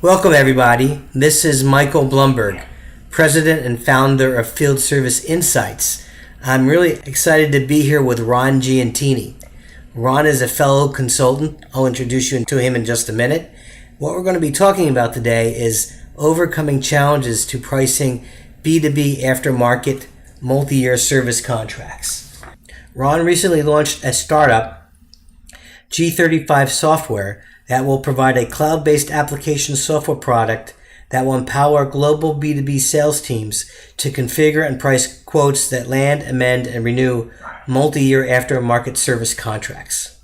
Welcome, everybody. This is Michael Blumberg, President and founder of Field Service Insights. I'm really excited to be here with Ron Giantini. Ron is a fellow consultant. I'll introduce you to him in just a minute. What we're going to be talking about today is overcoming challenges to pricing B2B aftermarket multi-year service contracts. Ron recently launched a startup, G35 Software, that will provide a cloud-based application software product that will empower global B2B sales teams to configure and price quotes that land, amend, and renew multi-year aftermarket service contracts.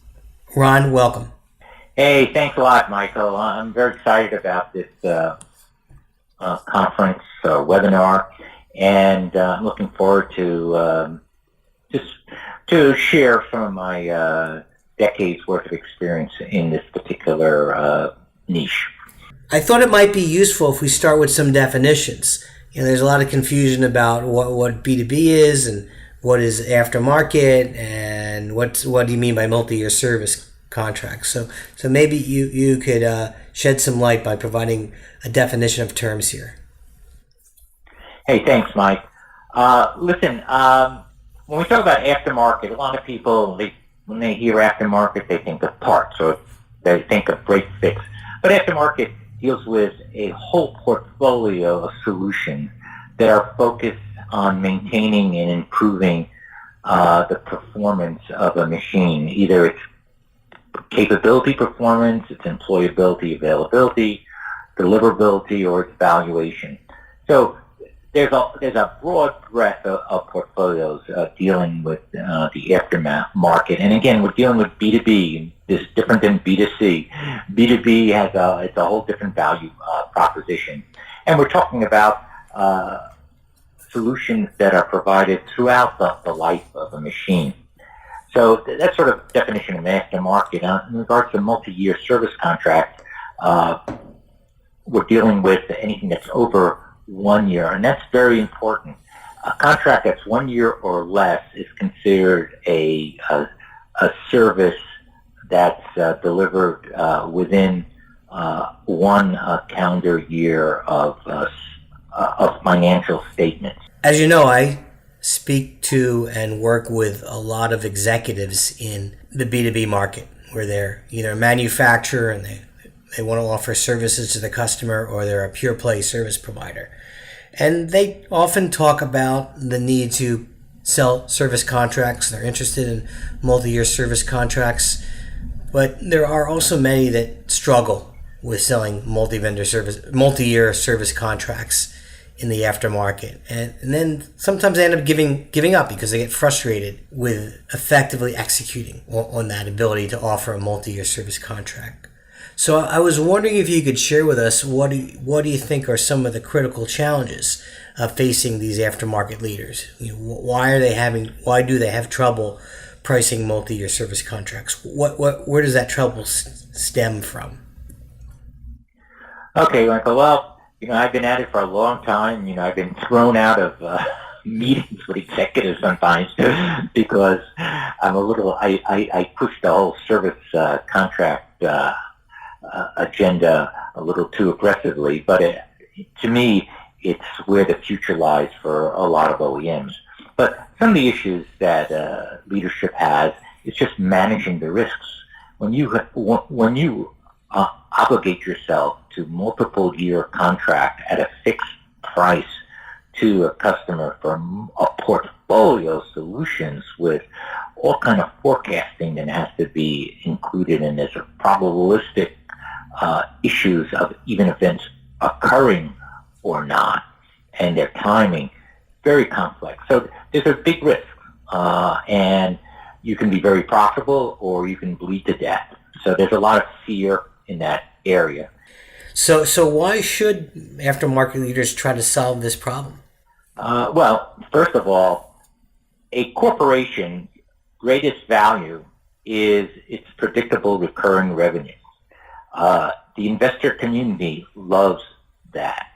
Ron, welcome. Hey, thanks a lot, Michael. I'm very excited about this conference webinar, and I'm looking forward to just to share some of my decades worth of experience in this particular niche. I thought it might be useful if we start with some definitions. There's a lot of confusion about what B2B is and what is aftermarket and what do you mean by multi-year service contracts. So maybe you could shed some light by providing a definition of terms here. Hey, thanks, Mike. Listen, when we talk about aftermarket, a lot of people, when they hear aftermarket, they think of parts or they think of break fix. But aftermarket deals with a whole portfolio of solutions that are focused on maintaining and improving the performance of a machine, either its capability performance, its employability, availability, deliverability, or its valuation. So there's a broad breadth of portfolios dealing with the aftermarket, and again, we're dealing with B2B. This is different than B2C. B2B it's a whole different value proposition, and we're talking about solutions that are provided throughout the life of a machine. So that's sort of definition of aftermarket. In regards to multi-year service contract, we're dealing with anything that's over 1 year, and that's very important. A contract that's 1 year or less is considered a service that's delivered within one calendar year of financial statements. As you know, I speak to and work with a lot of executives in the B2B market where they're either a manufacturer and they want to offer services to the customer, or they're a pure play service provider. And they often talk about the need to sell service contracts. They're interested in multi-year service contracts, but there are also many that struggle with selling multi-year service contracts in the aftermarket. And then sometimes they end up giving up because they get frustrated with effectively executing on that ability to offer a multi-year service contract. So I was wondering if you could share with us what do you think are some of the critical challenges facing these aftermarket leaders? Why do they have trouble pricing multi-year service contracts? Where does that trouble stem from? Okay, Michael. Well, I've been at it for a long time. I've been thrown out of meetings with executives sometimes because I'm I push the whole service contract agenda a little too aggressively, but to me, it's where the future lies for a lot of OEMs. But some of the issues that leadership has is just managing the risks. When you obligate yourself to multiple year contract at a fixed price to a customer for a portfolio of solutions with all kind of forecasting that has to be included in this, or probabilistic issues of even events occurring or not, and their timing, very complex. So there's a big risk, and you can be very profitable or you can bleed to death. So there's a lot of fear in that area. So why should aftermarket leaders try to solve this problem? Well, first of all, a corporation greatest value is its predictable recurring revenue. The investor community loves that.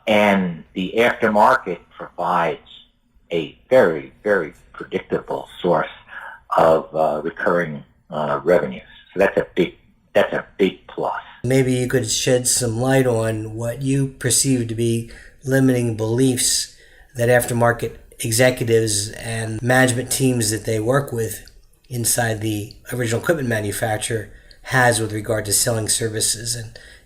And the aftermarket provides a very, very predictable source of recurring revenues. So that's a big plus. Maybe you could shed some light on what you perceive to be limiting beliefs that aftermarket executives and management teams that they work with inside the original equipment manufacturer has with regard to selling services,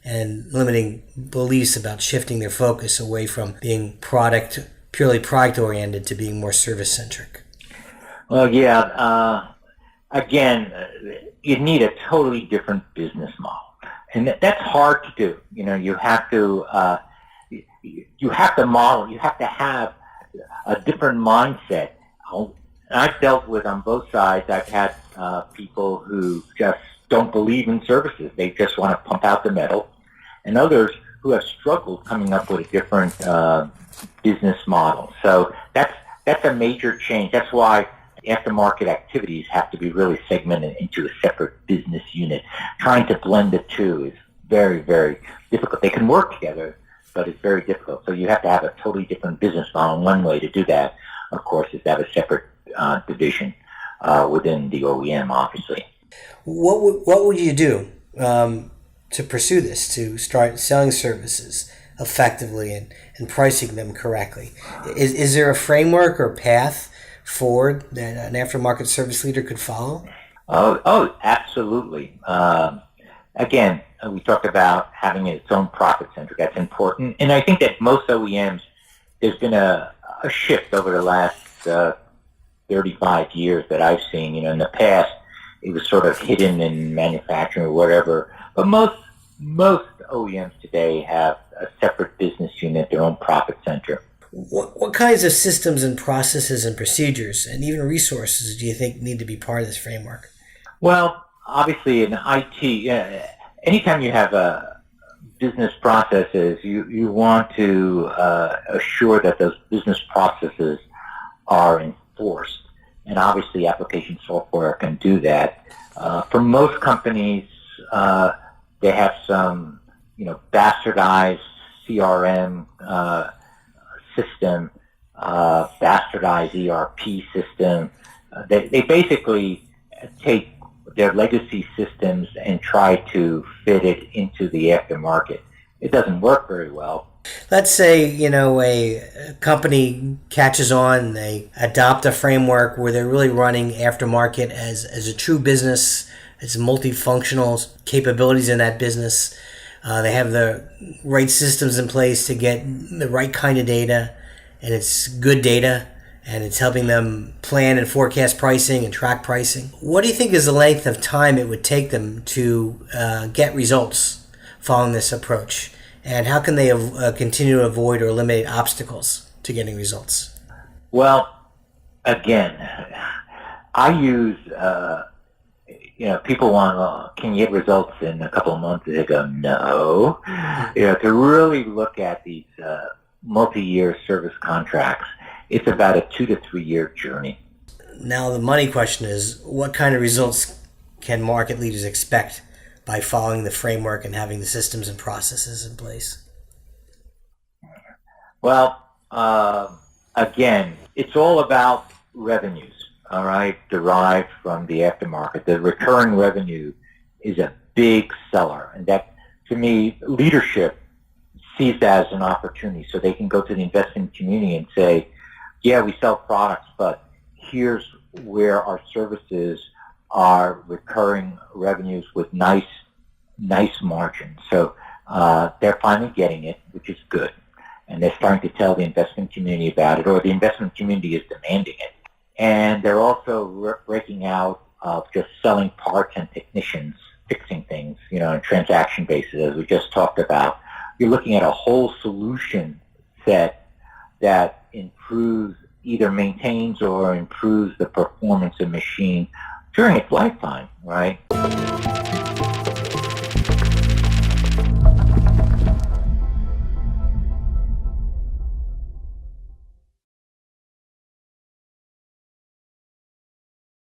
and limiting beliefs about shifting their focus away from being purely product oriented to being more service centric. Well, yeah. Again, you need a totally different business model, and that's hard to do. You have to model. You have to have a different mindset. I've dealt with on both sides. I've had people who just don't believe in services. They just want to pump out the metal, and others who have struggled coming up with a different business model. So that's a major change. That's why aftermarket activities have to be really segmented into a separate business unit. Trying to blend the two is very, very difficult. They can work together, but it's very difficult. So you have to have a totally different business model. One way to do that, of course, is to have a separate division within the OEM, obviously. What would you do to pursue this, to start selling services effectively and pricing them correctly? Is there a framework or path forward that an aftermarket service leader could follow? Oh, absolutely. Again, we talked about having its own profit center. That's important. And I think that most OEMs, there's been a shift over the last 35 years that I've seen. In the past, it was sort of hidden in manufacturing or whatever. But most OEMs today have a separate business unit, their own profit center. What kinds of systems and processes and procedures and even resources do you think need to be part of this framework? Well, obviously in IT, anytime you have business processes, you want to assure that those business processes are enforced. And obviously application software can do that. For most companies, they have some, bastardized CRM system, bastardized ERP system. They basically take their legacy systems and try to fit it into the aftermarket. It doesn't work very well. Let's say, a company catches on, they adopt a framework where they're really running aftermarket as a true business. It's multifunctional capabilities in that business. They have the right systems in place to get the right kind of data, and it's good data, and it's helping them plan and forecast pricing and track pricing. What do you think is the length of time it would take them to get results following this approach? And how can they continue to avoid or eliminate obstacles to getting results? Well, again, I use, people want, can you get results in a couple of months? They go, no. To really look at these multi-year service contracts, it's about a 2 to 3 year journey. Now the money question is, what kind of results can market leaders expect by following the framework and having the systems and processes in place? Well, again, it's all about revenues, all right, derived from the aftermarket. The recurring revenue is a big seller, and that, to me, leadership sees that as an opportunity, so they can go to the investment community and say, yeah, we sell products, but here's where our services are recurring revenues with nice margins. So they're finally getting it, which is good. And they're starting to tell the investment community about it, or the investment community is demanding it. And they're also breaking out of just selling parts and technicians fixing things, on a transaction basis, as we just talked about. You're looking at a whole solution set that improves, either maintains or improves the performance of machine during its lifetime, right?